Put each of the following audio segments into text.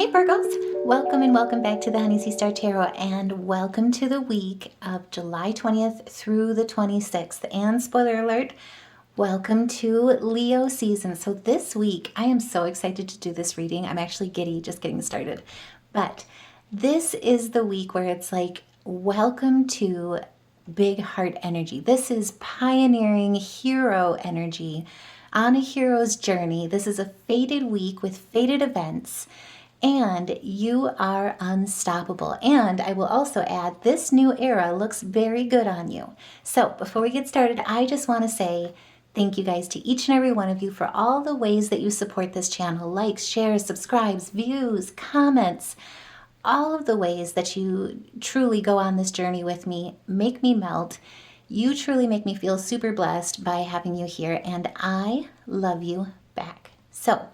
Hey Virgos, welcome and welcome back to the Honey Sea Star Tarot, and welcome to the week of July 20th through the 26th. And spoiler alert, welcome to Leo season. So this week, I am so excited to do this reading. I'm actually giddy just getting started. But this is the week where it's like, welcome to big heart energy. This is pioneering hero energy on a hero's journey. This is a fated week with fated events. And you are unstoppable. And I will also add, this new era looks very good on you. So before we get started, I just want to say thank you guys to each and every one of you for all the ways that you support this channel. Likes, shares, subscribes, views, comments, all of the ways that you truly go on this journey with me, make me melt. You truly make me feel super blessed by having you here, and I love you back. So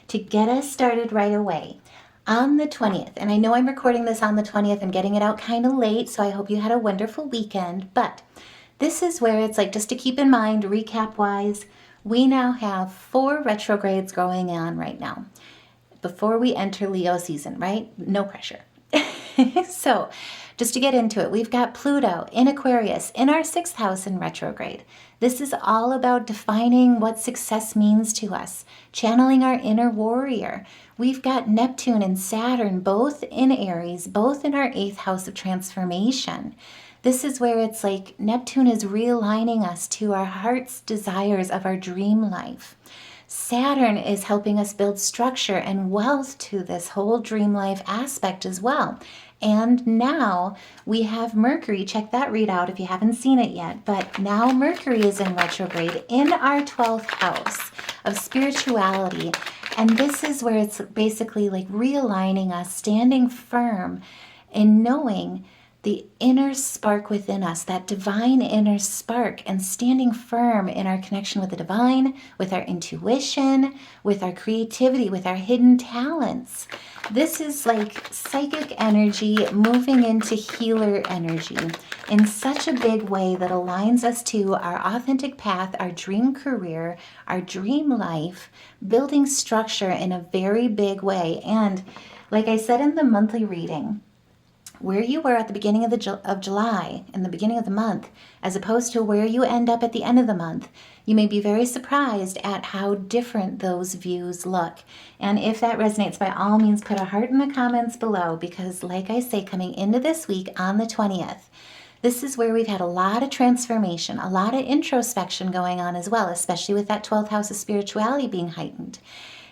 to get us started right away, on the 20th, and I know I'm recording this on the 20th, I'm getting it out kind of late, so I hope you had a wonderful weekend, but this is where it's like, just to keep in mind, recap-wise, we now have 4 retrogrades going on right now before we enter Leo season, right? No pressure. So just to get into it, we've got Pluto in Aquarius in our 6th house in retrograde. This is all about defining what success means to us, channeling our inner warrior. We've got Neptune and Saturn both in Aries, both in our 8th house of transformation. This is where it's like Neptune is realigning us to our heart's desires of our dream life. Saturn is helping us build structure and wealth to this whole dream life aspect as well. And now we have Mercury. Check that readout if you haven't seen it yet. But now Mercury is in retrograde in our 12th house of spirituality. And this is where it's basically like realigning us, standing firm in knowing the inner spark within us, that divine inner spark, and standing firm in our connection with the divine, with our intuition, with our creativity, with our hidden talents. This is like psychic energy moving into healer energy in such a big way that aligns us to our authentic path, our dream career, our dream life, building structure in a very big way. And like I said in the monthly reading, where you were at the beginning of July, in the beginning of the month, as opposed to where you end up at the end of the month, you may be very surprised at how different those views look. And if that resonates, by all means, put a heart in the comments below, because like I say, coming into this week on the 20th, this is where we've had a lot of transformation, a lot of introspection going on as well, especially with that 12th house of spirituality being heightened.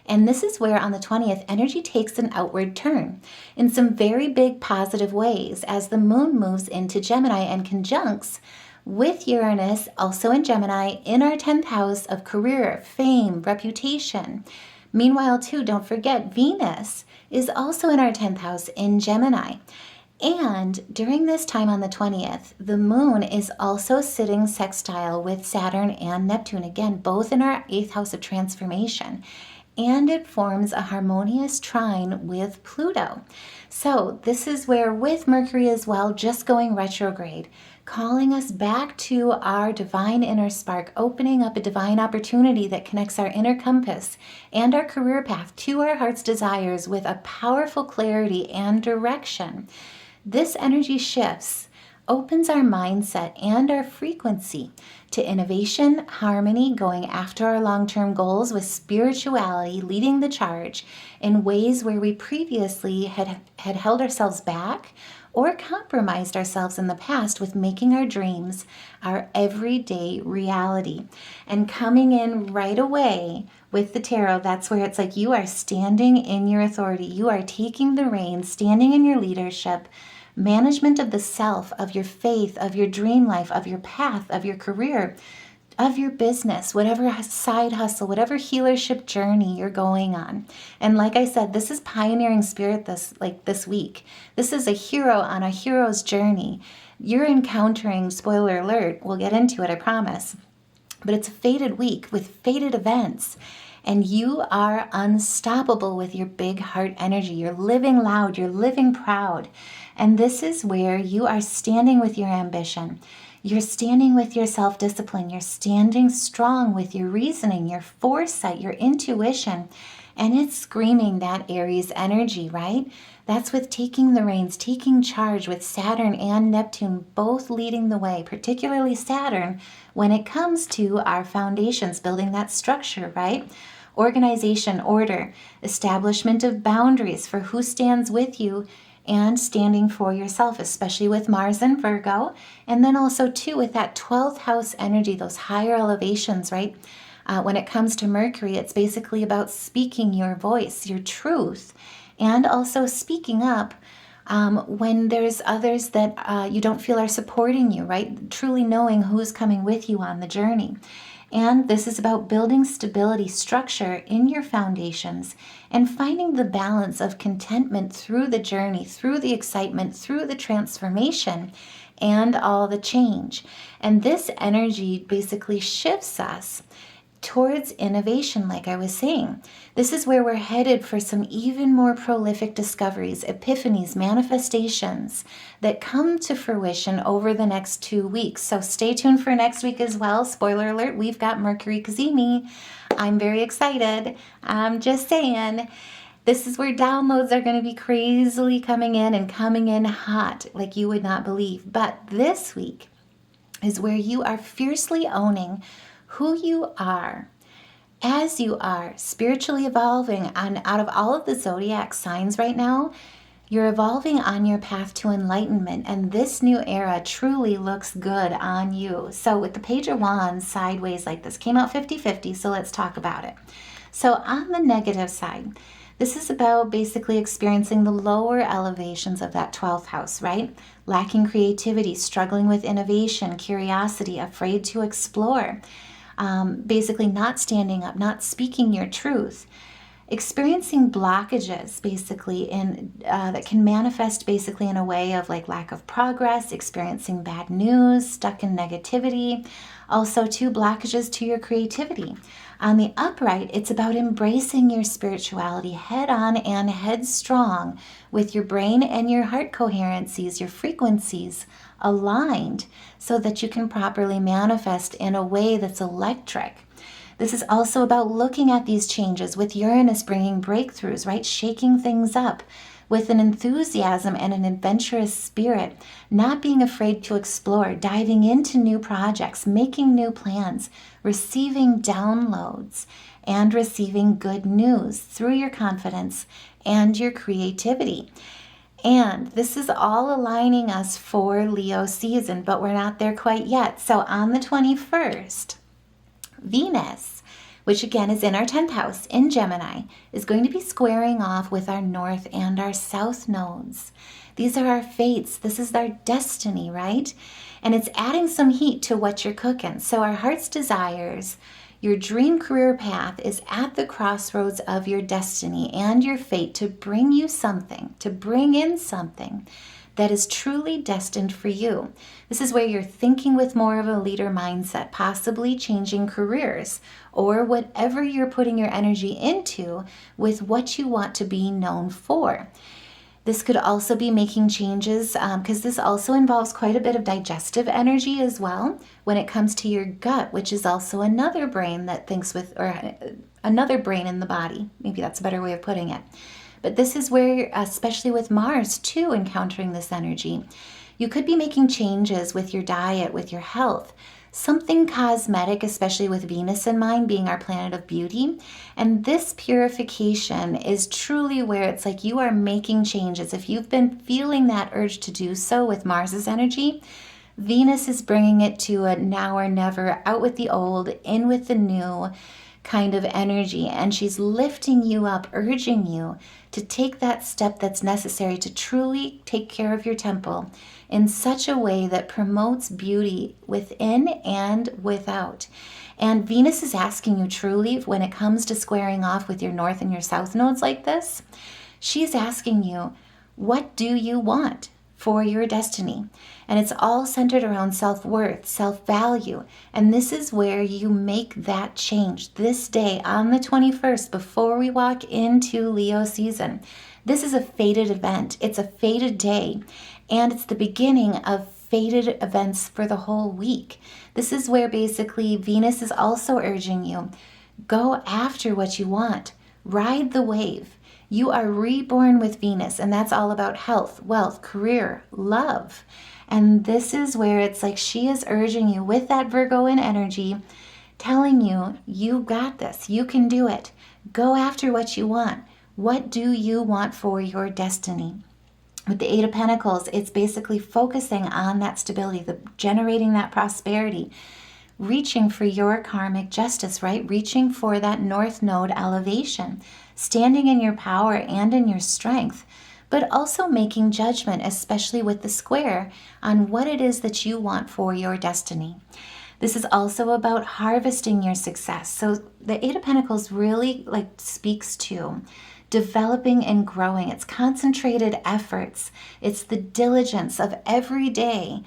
And this is where on the 20th, energy takes an outward turn in some very big positive ways as the moon moves into Gemini and conjuncts with Uranus, also in Gemini, in our 10th house of career, fame, reputation. Meanwhile, too, don't forget, Venus is also in our 10th house in Gemini. And during this time on the 20th, the moon is also sitting sextile with Saturn and Neptune, again, both in our 8th house of transformation. And it forms a harmonious trine with Pluto. So this is where, with Mercury as well, just going retrograde, calling us back to our divine inner spark, opening up a divine opportunity that connects our inner compass and our career path to our heart's desires with a powerful clarity and direction. This energy shifts opens our mindset and our frequency to innovation, harmony, going after our long-term goals with spirituality leading the charge in ways where we previously had held ourselves back or compromised ourselves in the past with making our dreams our everyday reality. And coming in right away with the tarot, that's where it's like you are standing in your authority. You are taking the reins, standing in your leadership, management of the self, of your faith, of your dream life, of your path, of your career, of your business, whatever side hustle, whatever healership journey you're going on. And like I said, this is pioneering spirit this week. This is a hero on a hero's journey. You're encountering, spoiler alert, we'll get into it, I promise, but it's a fated week with fated events. And you are unstoppable with your big heart energy. You're living loud, you're living proud. And this is where you are standing with your ambition. You're standing with your self-discipline. You're standing strong with your reasoning, your foresight, your intuition. And it's screaming that Aries energy, right? That's with taking the reins, taking charge, with Saturn and Neptune both leading the way, particularly Saturn, when it comes to our foundations, building that structure, right? Organization, order, establishment of boundaries for who stands with you and standing for yourself, especially with Mars and Virgo. And then also too with that 12th house energy, those higher elevations, right? When it comes to Mercury, it's basically about speaking your voice, your truth, and also speaking up when there's others that you don't feel are supporting you, right? Truly knowing who's coming with you on the journey. And this is about building stability, structure in your foundations, and finding the balance of contentment through the journey, through the excitement, through the transformation, and all the change. And this energy basically shifts us towards innovation, like I was saying. This is where we're headed for some even more prolific discoveries, epiphanies, manifestations that come to fruition over the next 2 weeks. So stay tuned for next week as well. Spoiler alert, we've got Mercury Cazimi. I'm very excited. I'm just saying. This is where downloads are going to be crazily coming in and coming in hot like you would not believe. But this week is where you are fiercely owning who you are as you are spiritually evolving. And out of all of the zodiac signs right now, you're evolving on your path to enlightenment, and this new era truly looks good on you. So with the Page of Wands sideways like this, came out 50-50, so let's talk about it. So on the negative side, this is about basically experiencing the lower elevations of that 12th house, right? Lacking creativity, struggling with innovation, curiosity, afraid to explore. Basically not standing up, not speaking your truth, experiencing blockages basically in that can manifest basically in a way of like lack of progress, experiencing bad news, stuck in negativity, also two blockages to your creativity. On the upright, it's about embracing your spirituality head on and headstrong with your brain and your heart coherencies, your frequencies aligned so that you can properly manifest in a way that's electric. This is also about looking at these changes with Uranus bringing breakthroughs, right? Shaking things up with an enthusiasm and an adventurous spirit, not being afraid to explore, diving into new projects, making new plans, receiving downloads, and receiving good news through your confidence and your creativity. And this is all aligning us for Leo season, but we're not there quite yet. So on the 21st, Venus, which again is in our 10th house in Gemini, is going to be squaring off with our north and our south nodes. These are our fates. This is our destiny, right? And it's adding some heat to what you're cooking. So our heart's desires, your dream career path is at the crossroads of your destiny and your fate to bring you something, to bring in something that is truly destined for you. This is where you're thinking with more of a leader mindset, possibly changing careers or whatever you're putting your energy into with what you want to be known for. This could also be making changes because this also involves quite a bit of digestive energy as well when it comes to your gut, which is also another brain that thinks with, or another brain in the body. Maybe that's a better way of putting it. But this is where, especially with Mars too, encountering this energy, you could be making changes with your diet, with your health, something cosmetic, especially with Venus in mind being our planet of beauty. And this purification is truly where it's like you are making changes. If you've been feeling that urge to do so with Mars's energy, Venus is bringing it to a now or never, out with the old, in with the new kind of energy. And she's lifting you up, urging you to take that step that's necessary to truly take care of your temple in such a way that promotes beauty within and without. And Venus is asking you truly, when it comes to squaring off with your north and your south nodes like this, she's asking you, what do you want for your destiny? And it's all centered around self-worth, self-value. And this is where you make that change this day on the 21st before we walk into Leo season. This is a fated event. It's a fated day. And it's the beginning of fated events for the whole week. This is where basically Venus is also urging you, go after what you want. Ride the wave. You are reborn with Venus, and that's all about health, wealth, career, love. And this is where it's like she is urging you with that Virgoan energy, telling you, you got this, you can do it. Go after what you want. What do you want for your destiny? With the Eight of Pentacles, it's basically focusing on that stability, generating that prosperity, reaching for your karmic justice, right? Reaching for that North Node elevation, standing in your power and in your strength, but also making judgment, especially with the square, on what it is that you want for your destiny. This is also about harvesting your success. So the Eight of Pentacles really speaks to developing and growing. It's concentrated efforts. It's the diligence of every day,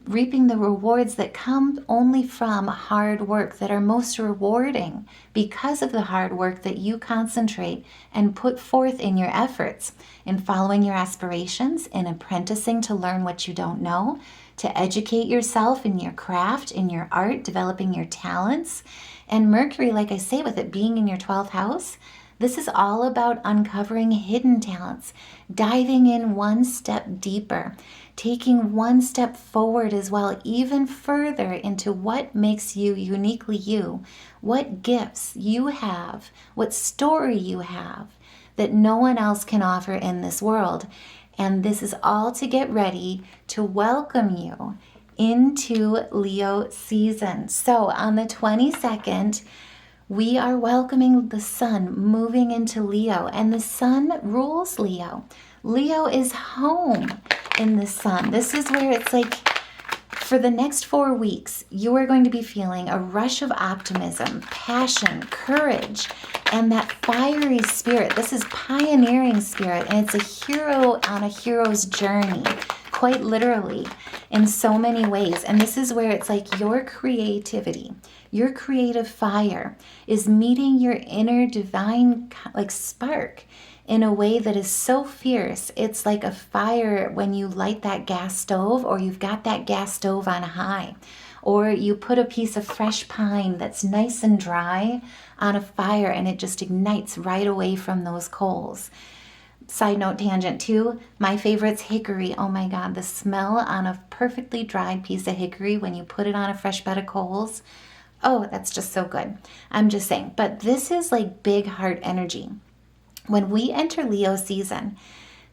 reaping the rewards that come only from hard work, that are most rewarding because of the hard work that you concentrate and put forth in your efforts, in following your aspirations, in apprenticing to learn what you don't know, to educate yourself in your craft, in your art, developing your talents. And Mercury, like I say, with it being in your 12th house, this is all about uncovering hidden talents, diving in one step deeper, taking one step forward as well, even further into what makes you uniquely you, what gifts you have, what story you have that no one else can offer in this world. And this is all to get ready to welcome you into Leo season. So on the 22nd, we are welcoming the sun moving into Leo, and the sun rules Leo. Leo is home in the sun. This is where it's like, for the next 4 weeks, you are going to be feeling a rush of optimism, passion, courage, and that fiery spirit. This is pioneering spirit, and it's a hero on a hero's journey, quite literally, in so many ways. And this is where it's like your creativity, your creative fire is meeting your inner divine spark in a way that is so fierce. It's like a fire when you light that gas stove, or you've got that gas stove on high, or you put a piece of fresh pine that's nice and dry on a fire, and it just ignites right away from those coals. Side note tangent too, my favorite's hickory. Oh my God, the smell on a perfectly dried piece of hickory when you put it on a fresh bed of coals. Oh, that's just so good. I'm just saying. But this is like big heart energy. When we enter Leo season,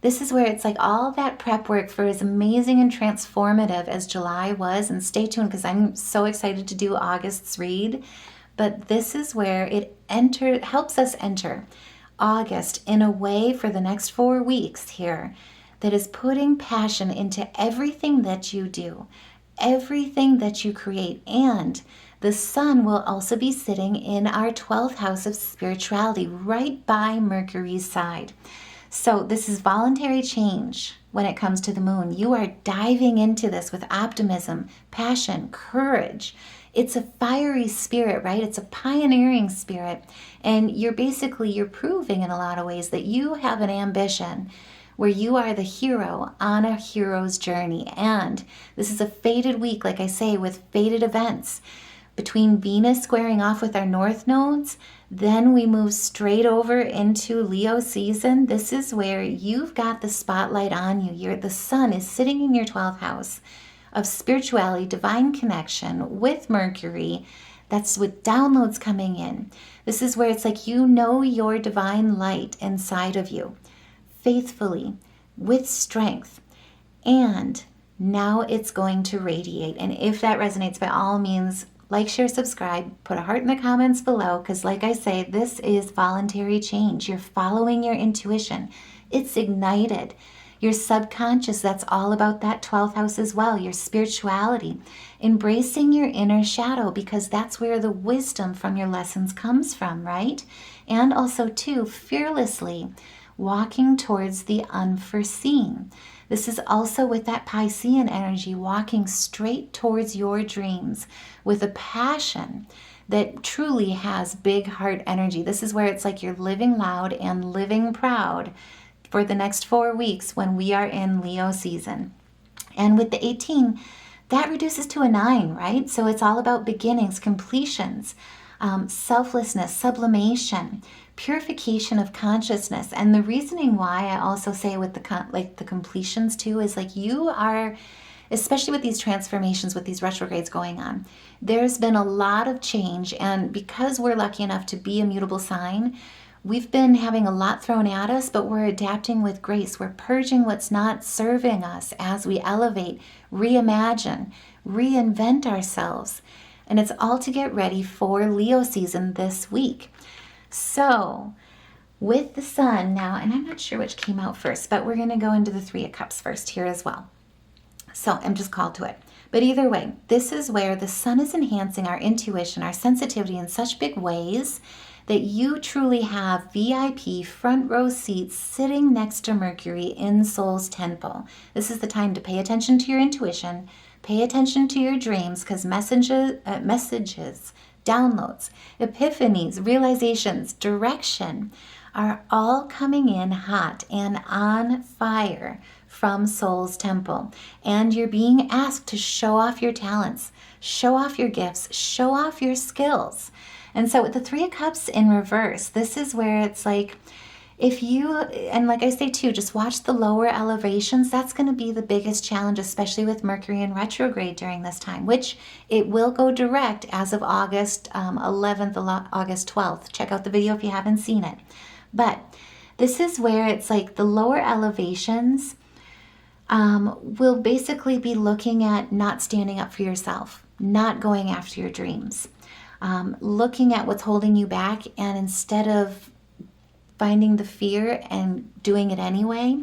this is where it's like all that prep work for as amazing and transformative as July was. And stay tuned because I'm so excited to do August's read. But this is where it helps us enter August in a way for the next 4 weeks here that is putting passion into everything that you do, everything that you create. And the sun will also be sitting in our 12th house of spirituality, right by Mercury's side. So this is voluntary change when it comes to the moon. You are diving into this with optimism, passion, courage. It's a fiery spirit, right? It's a pioneering spirit. And you're proving in a lot of ways that you have an ambition where you are the hero on a hero's journey. And this is a fated week, like I say, with fated events. Between Venus squaring off with our north nodes, then we move straight over into Leo season. This is where you've got the spotlight on you. The sun is sitting in your 12th house of spirituality, divine connection with Mercury. That's with downloads coming in. This is where it's like you know your divine light inside of you, faithfully, with strength. And now it's going to radiate. And if that resonates, by all means, like, share, subscribe, put a heart in the comments below, because like I say, this is voluntary change. You're following your intuition. It's ignited. Your subconscious, that's all about that 12th house as well, your spirituality. Embracing your inner shadow, because that's where the wisdom from your lessons comes from, right? And also, too, fearlessly walking towards the unforeseen. This is also with that Piscean energy, walking straight towards your dreams with a passion that truly has big heart energy. This is where it's like you're living loud and living proud for the next 4 weeks when we are in Leo season. And with the 18, that reduces to a 9, right? So it's all about beginnings, completions, selflessness, sublimation, purification of consciousness. And the reasoning why I also say with the completions too is like you are, especially with these transformations, with these retrogrades going on, there's been a lot of change. And because we're lucky enough to be a mutable sign, we've been having a lot thrown at us, but we're adapting with grace. We're purging what's not serving us as we elevate, reimagine, reinvent ourselves. And it's all to get ready for Leo season this week. So with the sun now, and I'm not sure which came out first, but we're going to go into the Three of Cups first here as well. So I'm just called to it. But either way, this is where the sun is enhancing our intuition, our sensitivity in such big ways that you truly have VIP front row seats sitting next to Mercury in Soul's temple. This is the time to pay attention to your intuition, pay attention to your dreams, because messages, downloads, epiphanies, realizations, direction are all coming in hot and on fire from Soul's temple. And you're being asked to show off your talents, show off your gifts, show off your skills. And so with the Three of Cups in reverse, this is where it's like, if you, and like I say too, just watch the lower elevations. That's going to be the biggest challenge, especially with Mercury in retrograde during this time, which it will go direct as of August 11th, August 12th. Check out the video if you haven't seen it. But this is where it's like the lower elevations will basically be looking at not standing up for yourself, not going after your dreams, looking at what's holding you back, and instead of finding the fear and doing it anyway,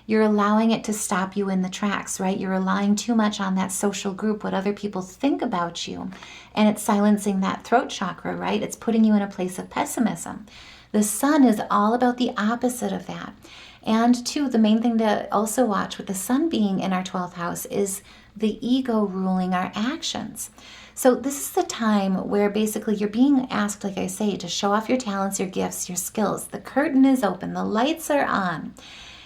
you're allowing it to stop you in the tracks, right? You're relying too much on that social group, what other people think about you, and it's silencing that throat chakra, right? It's putting you in a place of pessimism. The sun is all about the opposite of that. And two, the main thing to also watch with the sun being in our 12th house is the ego ruling our actions. So this is the time where basically you're being asked, like I say, to show off your talents, your gifts, your skills. The curtain is open, the lights are on,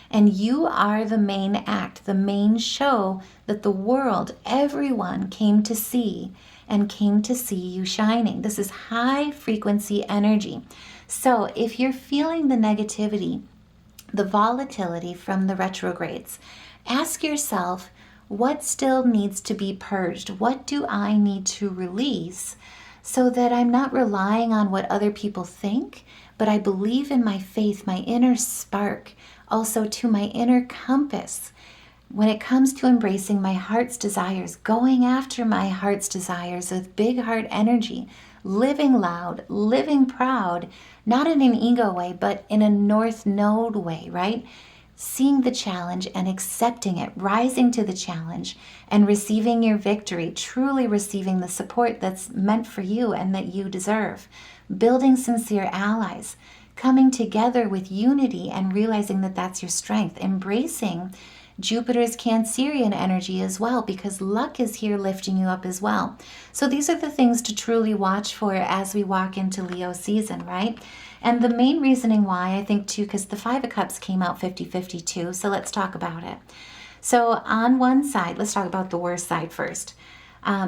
and you are the main act, the main show that the world, everyone came to see and came to see you shining. This is high frequency energy. So if you're feeling the negativity, the volatility from the retrogrades, ask yourself, what still needs to be purged? What do I need to release so that I'm not relying on what other people think, but I believe in my faith, my inner spark, also to my inner compass. When it comes to embracing my heart's desires, going after my heart's desires with big heart energy, living loud, living proud, not in an ego way, but in a North Node way, right? Seeing the challenge and accepting it, rising to the challenge and receiving your victory, truly receiving the support that's meant for you and that you deserve. Building sincere allies, coming together with unity and realizing that that's your strength. Embracing Jupiter's Cancerian energy as well, because luck is here lifting you up as well. So these are the things to truly watch for as we walk into Leo season, right? And the main reasoning why, I think too, because the Five of Cups came out 50-50 too, so let's talk about it. So on one side, let's talk about the worst side first.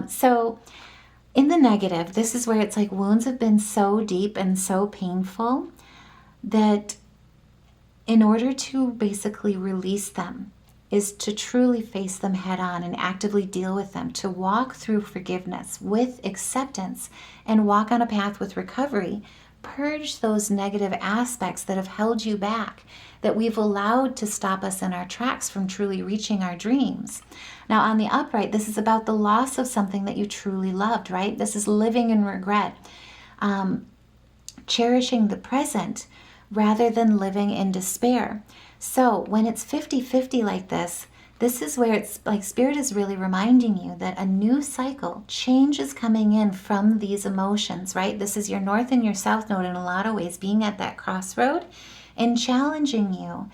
So in the negative, this is where it's like wounds have been so deep and so painful that in order to basically release them is to truly face them head on and actively deal with them, to walk through forgiveness with acceptance and walk on a path with recovery. Purge those negative aspects that have held you back, that we've allowed to stop us in our tracks from truly reaching our dreams. Now on the upright, this is about the loss of something that you truly loved, right? This is living in regret, cherishing the present rather than living in despair. So when it's 50-50 like this is where it's like Spirit is really reminding you that a new cycle, change is coming in from these emotions, right? This is your North and your South Node in a lot of ways, being at that crossroad and challenging you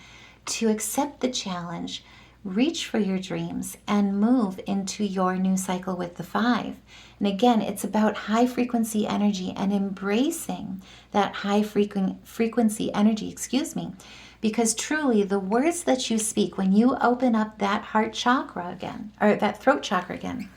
to accept the challenge, reach for your dreams, and move into your new cycle with the Five. And again, it's about high frequency energy and embracing that high frequency energy, because truly the words that you speak when you open up that heart chakra again, or that throat chakra again,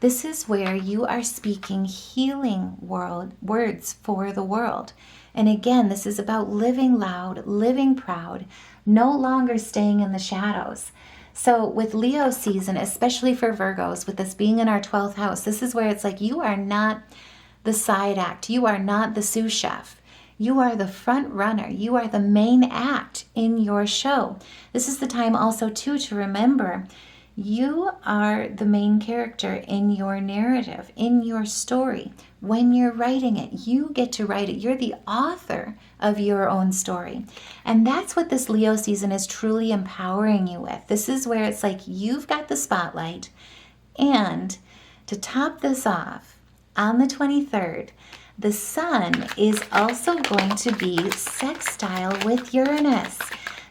this is where you are speaking healing words for the world. And again, this is about living loud, living proud, no longer staying in the shadows. So with Leo season, especially for Virgos, with this being in our 12th house, this is where it's like you are not the side act. You are not the sous chef. You are the front runner. You are the main act in your show. This is the time also too to remember you are the main character in your narrative, in your story. When you're writing it, you get to write it. You're the author of your own story. And that's what this Leo season is truly empowering you with. This is where it's like you've got the spotlight. And to top this off, on the 23rd, the sun is also going to be sextile with Uranus.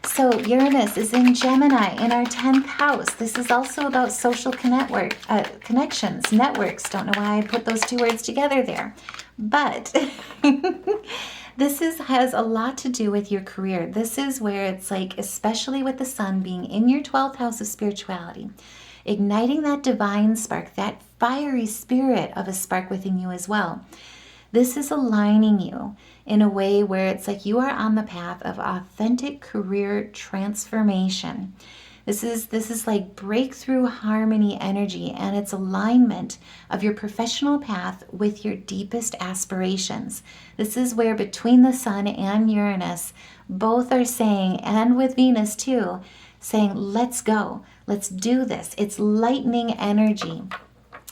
So Uranus is in Gemini in our 10th house. This is also about social connections, networks. Don't know why I put those two words together there. But this has a lot to do with your career. This is where it's like, especially with the sun being in your 12th house of spirituality, igniting that divine spark, that fiery spirit of a spark within you as well. This is aligning you in a way where it's like you are on the path of authentic career transformation. This is like breakthrough harmony energy, and it's alignment of your professional path with your deepest aspirations. This is where between the sun and Uranus, both are saying, and with Venus too, saying, let's go, let's do this. It's lightning energy.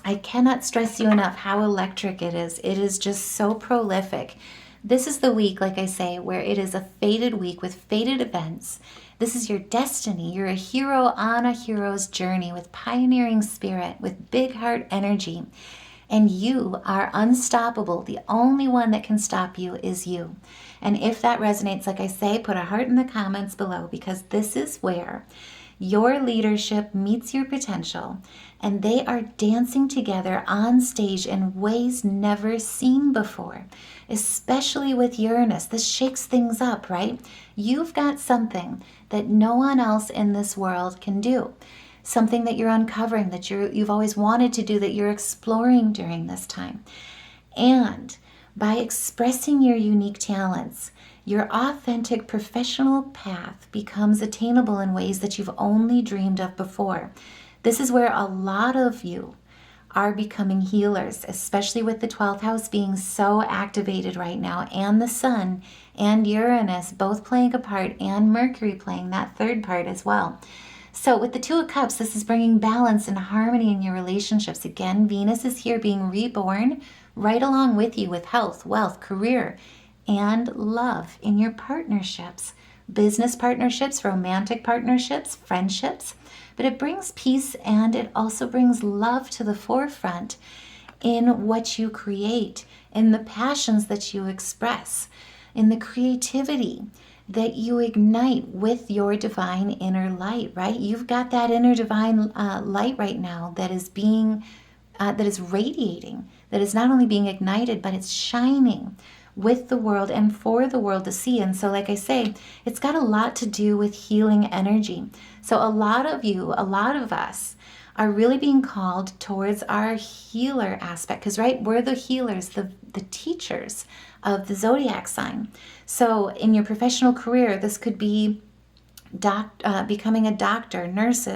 I cannot stress you enough how electric it is. It is just so prolific. This is the week, like I say, where it is a fated week with fated events. This is your destiny. You're a hero on a hero's journey with pioneering spirit, with big heart energy. And you are unstoppable. The only one that can stop you is you. And if that resonates, like I say, put a heart in the comments below, because this is where your leadership meets your potential, and they are dancing together on stage in ways never seen before, especially with Uranus. This shakes things up, right? You've got something that no one else in this world can do, something that you're uncovering, that you've always wanted to do, that you're exploring during this time. And by expressing your unique talents, your authentic professional path becomes attainable in ways that you've only dreamed of before. This is where a lot of you are becoming healers, especially with the 12th house being so activated right now, and the sun and Uranus both playing a part, and Mercury playing that third part as well. So with the Two of Cups, this is bringing balance and harmony in your relationships. Again, Venus is here being reborn right along with you with health, wealth, career, and love in your partnerships, business partnerships, romantic partnerships, friendships. But it brings peace, and it also brings love to the forefront in what you create, in the passions that you express, in the creativity that you ignite with your divine inner light, right? You've got that inner divine light right now that is radiating, that is not only being ignited, but it's shining with the world and for the world to see. And so, like I say, it's got a lot to do with healing energy. So a lot of us are really being called towards our healer aspect, because, right, we're the healers, the teachers of the zodiac sign. So in your professional career, this could be becoming a doctor, nurse,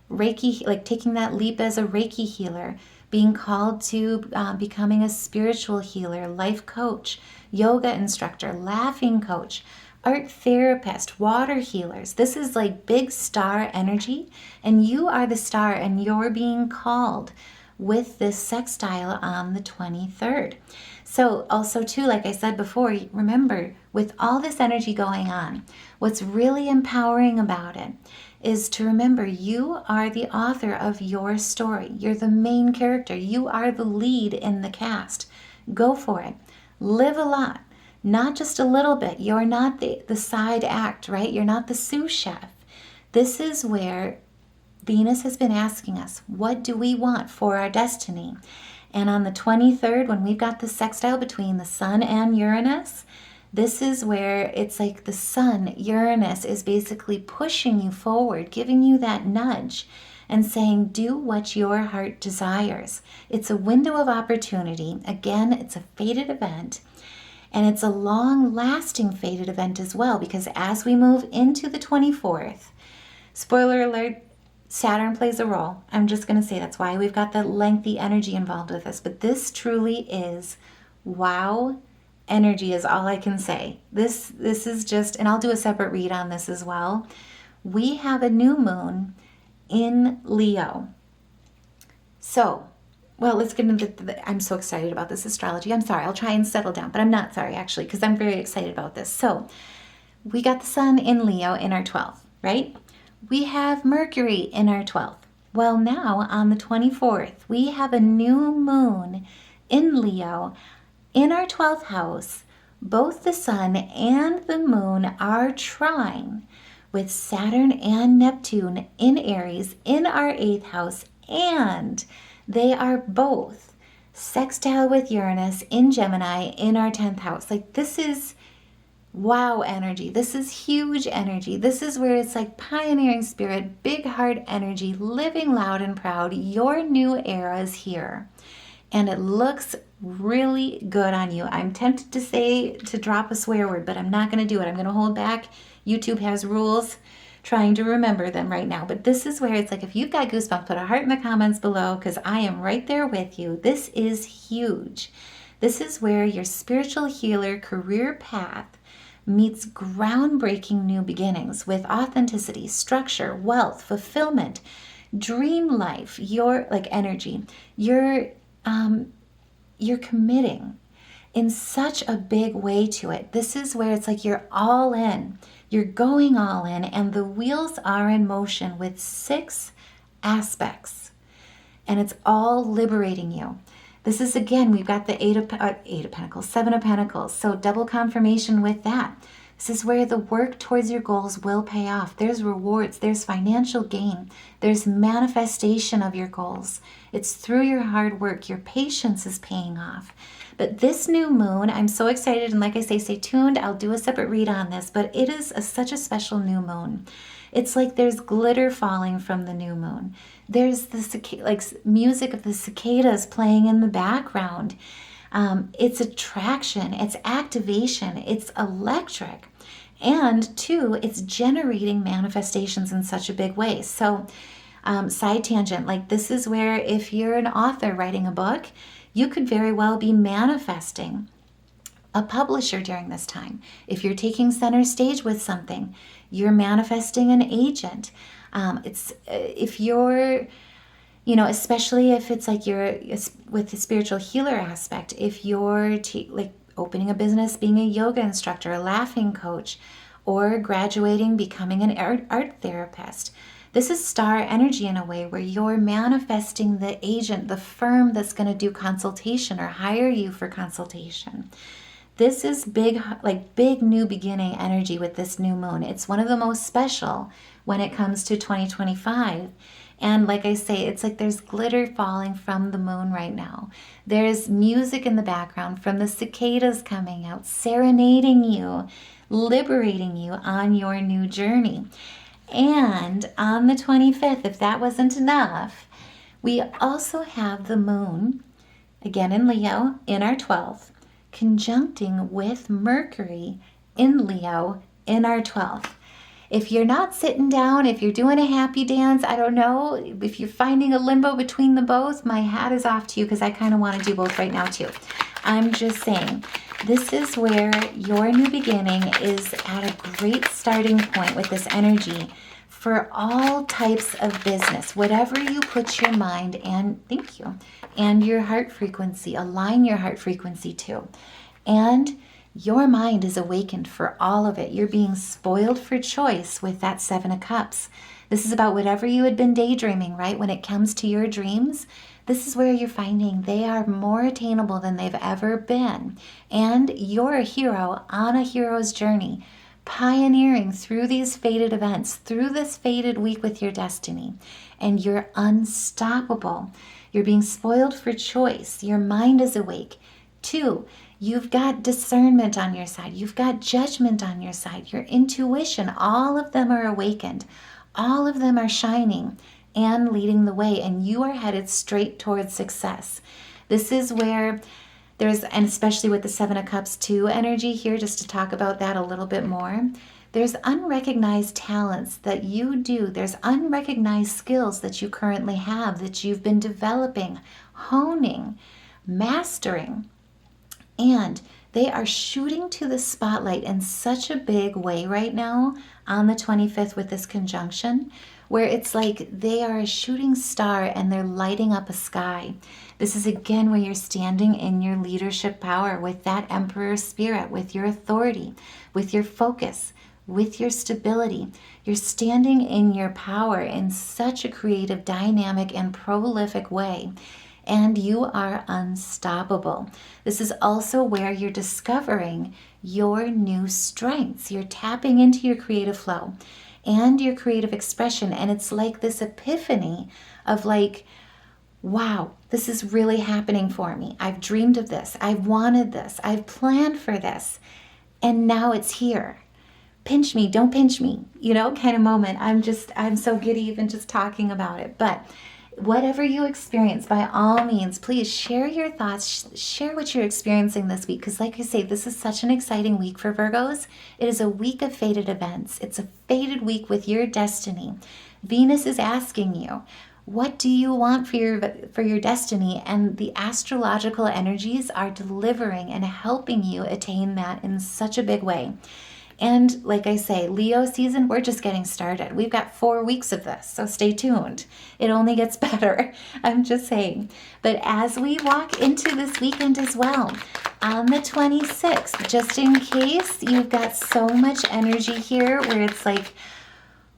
Reiki, like taking that leap as a Reiki healer, being called to becoming a spiritual healer, life coach, yoga instructor, laughing coach, art therapist, water healers. This is like big star energy, and you are the star, and you're being called with this sextile on the 23rd. So also too, like I said before, remember, with all this energy going on, what's really empowering about it is to remember you are the author of your story. You're the main character. You are the lead in the cast. Go for it. Live a lot, not just a little bit. You're not the side act, right? You're not the sous chef. This is where Venus has been asking us, what do we want for our destiny? And on the 23rd, when we've got the sextile between the sun and Uranus, this is where it's like the sun, Uranus, is basically pushing you forward, giving you that nudge and saying, do what your heart desires. It's a window of opportunity. Again, it's a fated event. And it's a long-lasting fated event as well, because as we move into the 24th, spoiler alert, Saturn plays a role. I'm just going to say that's why we've got the lengthy energy involved with this. But this truly is wow energy is all I can say. This is just, and I'll do a separate read on this as well. We have a new moon in Leo. So, well, let's get into I'm so excited about this astrology. I'm sorry, I'll try and settle down, but I'm not sorry actually, because I'm very excited about this. So, we got the sun in Leo in our 12th, right? We have Mercury in our 12th. Well, now on the 24th, we have a new moon in Leo in our 12th house. Both the sun and the moon are trine with Saturn and Neptune in Aries in our 8th house, and they are both sextile with Uranus in Gemini in our 10th house. Like, this is wow energy. This is huge energy. This is where it's like pioneering spirit, big heart energy, living loud and proud. Your new era is here. And it looks really good on you. I'm tempted to say to drop a swear word, but I'm not going to do it. I'm going to hold back. YouTube has rules, trying to remember them right now. But this is where it's like, if you've got goosebumps, put a heart in the comments below, because I am right there with you. This is huge. This is where your spiritual healer career path meets groundbreaking new beginnings with authenticity, structure, wealth, fulfillment, dream life, your like energy. You're committing in such a big way to it. This is where it's like you're all in. You're going all in, and the wheels are in motion with 6 aspects, and it's all liberating you. This is, again, we've got the 8 of Pentacles, 7 of Pentacles, so double confirmation with that. This is where the work towards your goals will pay off. There's rewards, there's financial gain, there's manifestation of your goals. It's through your hard work, your patience is paying off. But this new moon, I'm so excited, and like I say, stay tuned. I'll do a separate read on this, but it is such a special new moon. It's like there's glitter falling from the new moon. There's the music of the cicadas playing in the background. It's attraction, it's activation, it's electric. And 2, it's generating manifestations in such a big way. So, side tangent, like this is where if you're an author writing a book, you could very well be manifesting a publisher during this time. If you're taking center stage with something, you're manifesting an agent. If you're, especially if it's like you're with the spiritual healer aspect, if you're opening a business, being a yoga instructor, a laughing coach, or graduating, becoming an art therapist. This is star energy in a way where you're manifesting the agent, the firm that's going to do consultation or hire you for consultation. This is big new beginning energy with this new moon. It's one of the most special when it comes to 2025. And like I say, it's like there's glitter falling from the moon right now. There's music in the background from the cicadas coming out, serenading you, liberating you on your new journey. And on the 25th, if that wasn't enough, we also have the moon, again in Leo, in our 12th, conjuncting with Mercury in Leo in our 12th. If you're not sitting down, if you're doing a happy dance, I don't know, if you're finding a limbo between the both, my hat is off to you, because I kind of want to do both right now too. I'm just saying, this is where your new beginning is at a great starting point with this energy for all types of business. Whatever you put your mind and your heart frequency, align your heart frequency to. And your mind is awakened for all of it. You're being spoiled for choice with that 7 of Cups. This is about whatever you had been daydreaming, right? When it comes to your dreams, this is where you're finding they are more attainable than they've ever been. And you're a hero on a hero's journey, pioneering through these fated events, through this fated week with your destiny. And you're unstoppable. You're being spoiled for choice. Your mind is awake. 2, you've got discernment on your side. You've got judgment on your side. Your intuition, all of them are awakened. All of them are shining and leading the way. And you are headed straight towards success. This is where and especially with the Seven of Cups 2 energy here, just to talk about that a little bit more, there's unrecognized talents that you do. There's unrecognized skills that you currently have that you've been developing, honing, mastering. And they are shooting to the spotlight in such a big way right now on the 25th with this conjunction, where it's like they are a shooting star and they're lighting up a sky. This is again where you're standing in your leadership power with that Emperor spirit, with your authority, with your focus, with your stability. You're standing in your power in such a creative, dynamic, and prolific way. And you are unstoppable. This is also where you're discovering your new strengths. You're tapping into your creative flow and your creative expression. And it's like this epiphany of like, wow, this is really happening for me. I've dreamed of this. I've wanted this. I've planned for this. And now it's here. Pinch me, don't pinch me, kind of moment. I'm so giddy even just talking about it. But whatever you experience, by all means, please share your thoughts, share what you're experiencing this week. Because like I say, this is such an exciting week for Virgos. It is a week of fated events. It's a fated week with your destiny. Venus is asking you, what do you want for your destiny? And the astrological energies are delivering and helping you attain that in such a big way. And like I say, Leo season, we're just getting started. We've got 4 weeks of this, so stay tuned. It only gets better, I'm just saying. But as we walk into this weekend as well, on the 26th, just in case you've got so much energy here where it's like,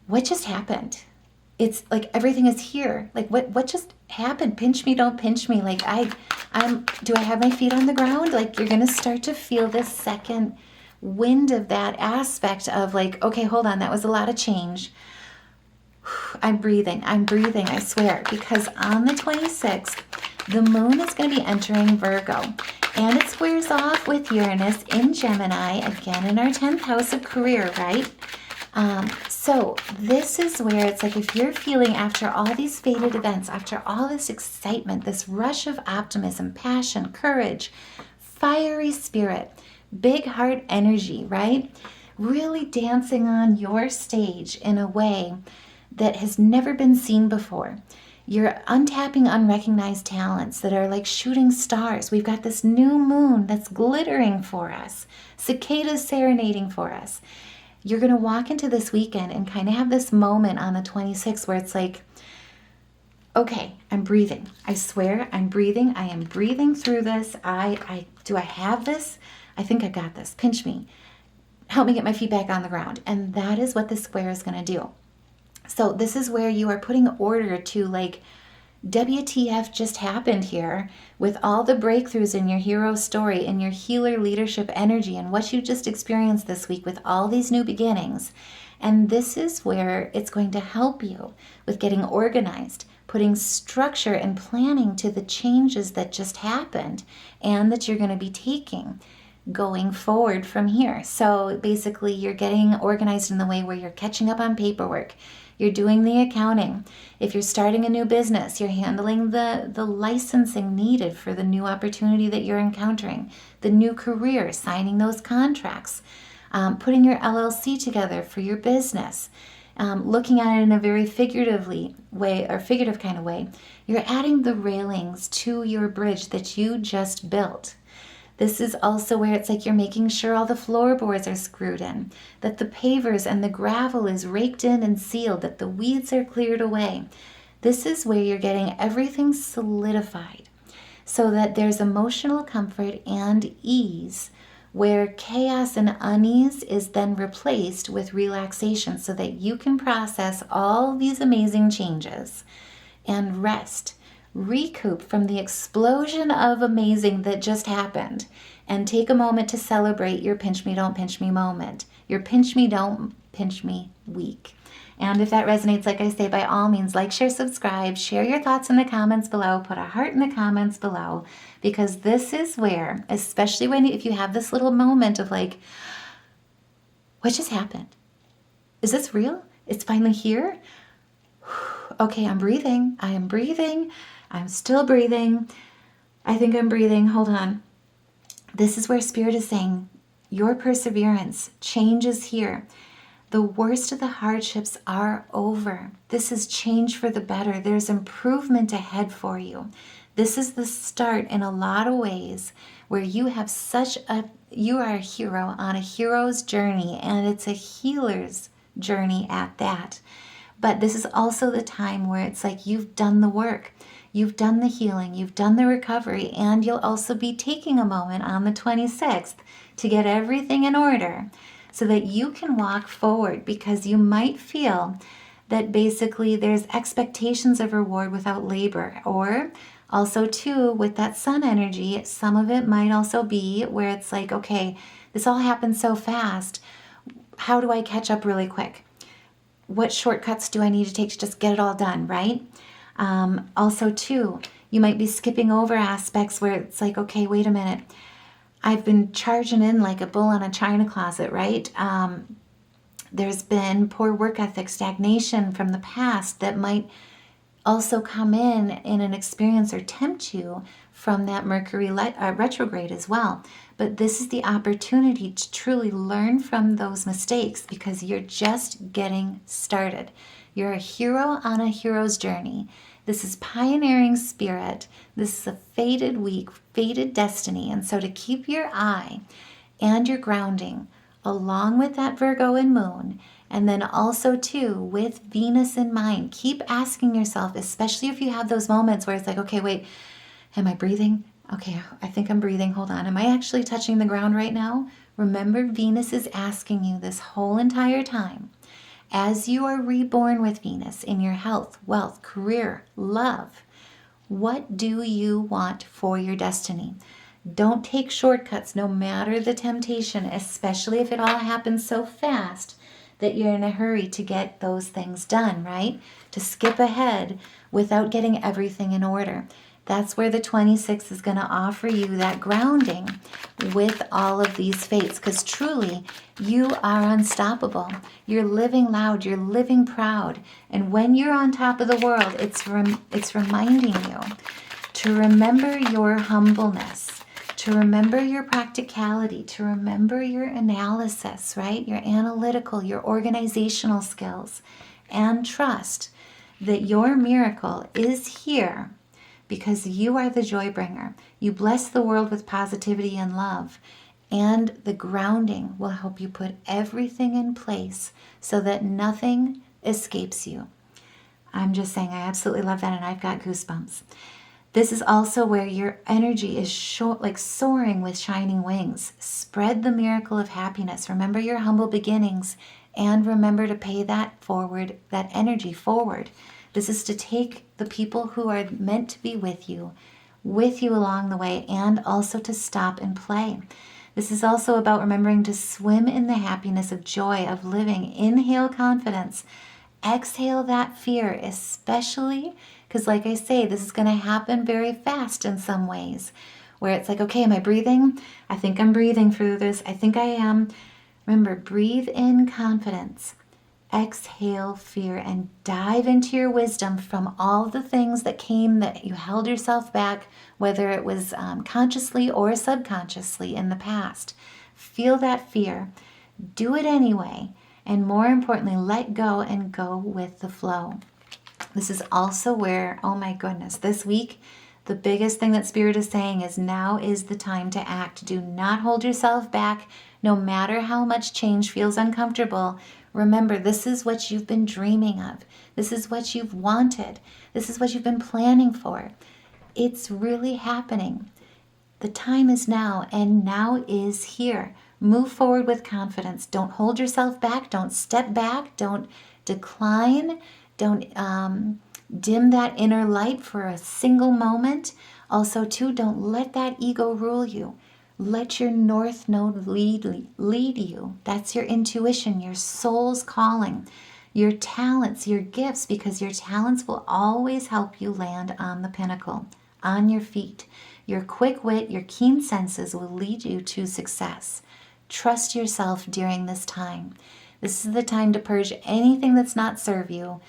what just happened? It's like everything is here. Like what just happened? Pinch me, don't pinch me. Like do I have my feet on the ground? Like you're going to start to feel this second wind of that aspect of like, okay, hold on, that was a lot of change. I'm breathing, I swear, because on the 26th, the moon is going to be entering Virgo, and it squares off with Uranus in Gemini, again in our 10th house of career, right? So this is where it's like, if you're feeling after all these fated events, after all this excitement, this rush of optimism, passion, courage, fiery spirit, big heart energy, right? Really dancing on your stage in a way that has never been seen before. You're untapping unrecognized talents that are like shooting stars. We've got this new moon that's glittering for us. Secadas serenading for us. You're going to walk into this weekend and kind of have this moment on the 26th where it's like, okay, I'm breathing. I swear I'm breathing. I am breathing through this. Do I have this? I think I got this. Pinch me. Help me get my feet back on the ground. And that is what this square is going to do. So this is where you are putting order to like, WTF just happened here with all the breakthroughs in your hero story and your healer leadership energy and what you just experienced this week with all these new beginnings. And this is where it's going to help you with getting organized, putting structure and planning to the changes that just happened and that you're going to be taking going forward from here. So basically you're getting organized in the way where you're catching up on paperwork. You're doing the accounting. If you're starting a new business, you're handling the licensing needed for the new opportunity that you're encountering, the new career, signing those contracts, putting your LLC together for your business, looking at it in a very figurative kind of way. You're adding the railings to your bridge that you just built. This is also where it's like you're making sure all the floorboards are screwed in, that the pavers and the gravel is raked in and sealed, that the weeds are cleared away. This is where you're getting everything solidified so that there's emotional comfort and ease, where chaos and unease is then replaced with relaxation so that you can process all these amazing changes and rest. Recoup from the explosion of amazing that just happened and take a moment to celebrate your pinch me, don't pinch me moment, your pinch me, don't pinch me week. And if that resonates, like I say, by all means, like, share, subscribe, share your thoughts in the comments below, put a heart in the comments below, because this is where, especially if you have this little moment of like, what just happened? Is this real? It's finally here? Okay, I'm breathing. I am breathing. I'm still breathing. I think I'm breathing. Hold on. This is where Spirit is saying, your perseverance, change is here. The worst of the hardships are over. This is change for the better. There's improvement ahead for you. This is the start in a lot of ways where you are a hero on a hero's journey, and it's a healer's journey at that. But this is also the time where it's like you've done the work. You've done the healing, you've done the recovery, and you'll also be taking a moment on the 26th to get everything in order so that you can walk forward, because you might feel that basically there's expectations of reward without labor. Or also too, with that sun energy, some of it might also be where it's like, okay, this all happened so fast. How do I catch up really quick? What shortcuts do I need to take to just get it all done, right? Also too, you might be skipping over aspects where it's like, okay, wait a minute. I've been charging in like a bull in a china closet, right? There's been poor work ethic, stagnation from the past that might also come in an experience or tempt you from that Mercury retrograde as well. But this is the opportunity to truly learn from those mistakes, because you're just getting started. You're a hero on a hero's journey. This is pioneering spirit. This is a fated week, fated destiny. And so to keep your eye and your grounding along with that Virgo and moon, and then also too with Venus in mind, keep asking yourself, especially if you have those moments where it's like, okay, wait, am I breathing? Okay, I think I'm breathing. Hold on. Am I actually touching the ground right now? Remember, Venus is asking you this whole entire time, as you are reborn with Venus in your health, wealth, career, love, what do you want for your destiny? Don't take shortcuts no matter the temptation, especially if it all happens so fast that you're in a hurry to get those things done, right? To skip ahead without getting everything in order. That's where the 26th is going to offer you that grounding with all of these fates, because truly you are unstoppable. You're living loud, you're living proud. And when you're on top of the world, it's reminding you to remember your humbleness, to remember your practicality, to remember your analysis, right? Your analytical, your organizational skills, and trust that your miracle is here. Because you are the joy bringer. You bless the world with positivity and love. And the grounding will help you put everything in place so that nothing escapes you. I'm just saying, I absolutely love that, and I've got goosebumps. This is also where your energy is soaring with shining wings. Spread the miracle of happiness. Remember your humble beginnings, and remember to pay that energy forward. This is to take the people who are meant to be with you along the way, and also to stop and play. This is also about remembering to swim in the happiness of joy, of living. Inhale confidence. Exhale that fear, especially because, like I say, this is going to happen very fast in some ways, where it's like, okay, am I breathing? I think I'm breathing through this. I think I am. Remember, breathe in confidence. Exhale fear, and dive into your wisdom from all the things that came that you held yourself back, whether it was consciously or subconsciously in the past. Feel that fear. Do it anyway. And more importantly, let go and go with the flow. This is also where, oh my goodness, this week, the biggest thing that Spirit is saying is now is the time to act. Do not hold yourself back, no matter how much change feels uncomfortable. Remember, this is what you've been dreaming of. This is what you've wanted. This is what you've been planning for. It's really happening. The time is now, and now is here. Move forward with confidence. Don't hold yourself back. Don't step back. Don't decline. Don't dim that inner light for a single moment. Also, too, don't let that ego rule you. Let your north node lead you. That's your intuition, your soul's calling, your talents, your gifts, because your talents will always help you land on the pinnacle, on your feet. Your quick wit, your keen senses will lead you to success. Trust yourself during this time. This is the time to purge anything that's not serving you.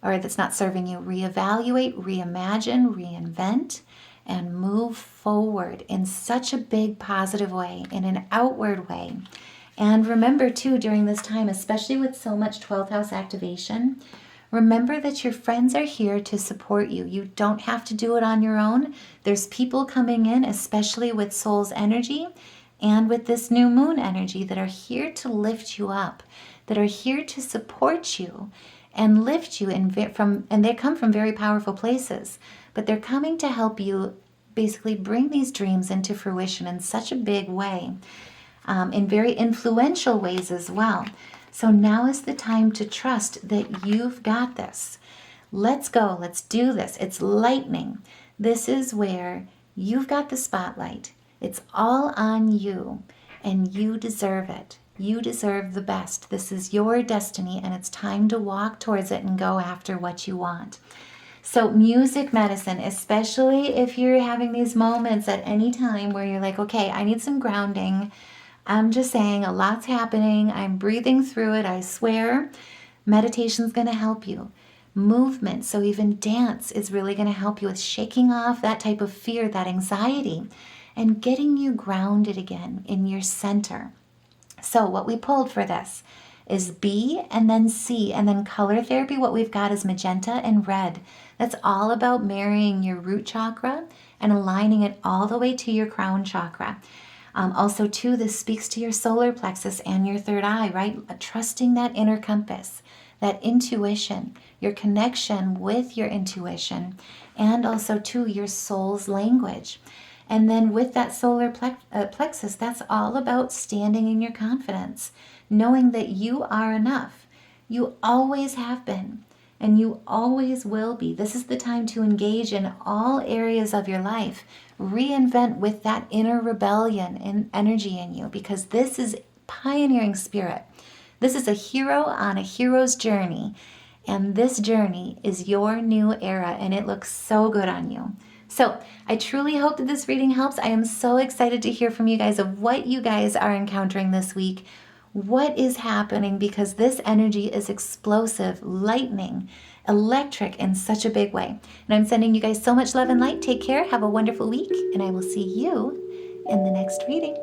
Reevaluate, reimagine, reinvent, and move forward in such a big positive way, in an outward way. And remember too, during this time, especially with so much 12th house activation, remember that your friends are here to support you. You don't have to do it on your own. There's people coming in, especially with soul's energy and with this new moon energy, that are here to lift you up, that are here to support you and lift you and they come from very powerful places, but they're coming to help you basically bring these dreams into fruition in such a big way, in very influential ways as well. So now is the time to trust that you've got this. Let's go. Let's do this. It's lightning. This is where you've got the spotlight. It's all on you, and you deserve it. You deserve the best. This is your destiny, and it's time to walk towards it and go after what you want. So music medicine, especially if you're having these moments at any time where you're like, okay, I need some grounding. I'm just saying, a lot's happening. I'm breathing through it. I swear meditation's going to help you. Movement, so even dance is really going to help you with shaking off that type of fear, that anxiety, and getting you grounded again in your center. So what we pulled for this is B and then C, and then color therapy, what we've got is magenta and red. That's all about marrying your root chakra and aligning it all the way to your crown chakra. Also, too, this speaks to your solar plexus and your third eye, right? Trusting that inner compass, that intuition, your connection with your intuition, and also, too, your soul's language. And then with that solar plexus, that's all about standing in your confidence, knowing that you are enough. You always have been, and you always will be. This is the time to engage in all areas of your life. Reinvent with that inner rebellion and energy in you, because this is pioneering spirit. This is a hero on a hero's journey, and this journey is your new era, and it looks so good on you. So I truly hope that this reading helps. I am so excited to hear from you guys of what you guys are encountering this week. What is happening? Because this energy is explosive, lightning, electric in such a big way. And I'm sending you guys so much love and light. Take care. Have a wonderful week. And I will see you in the next reading.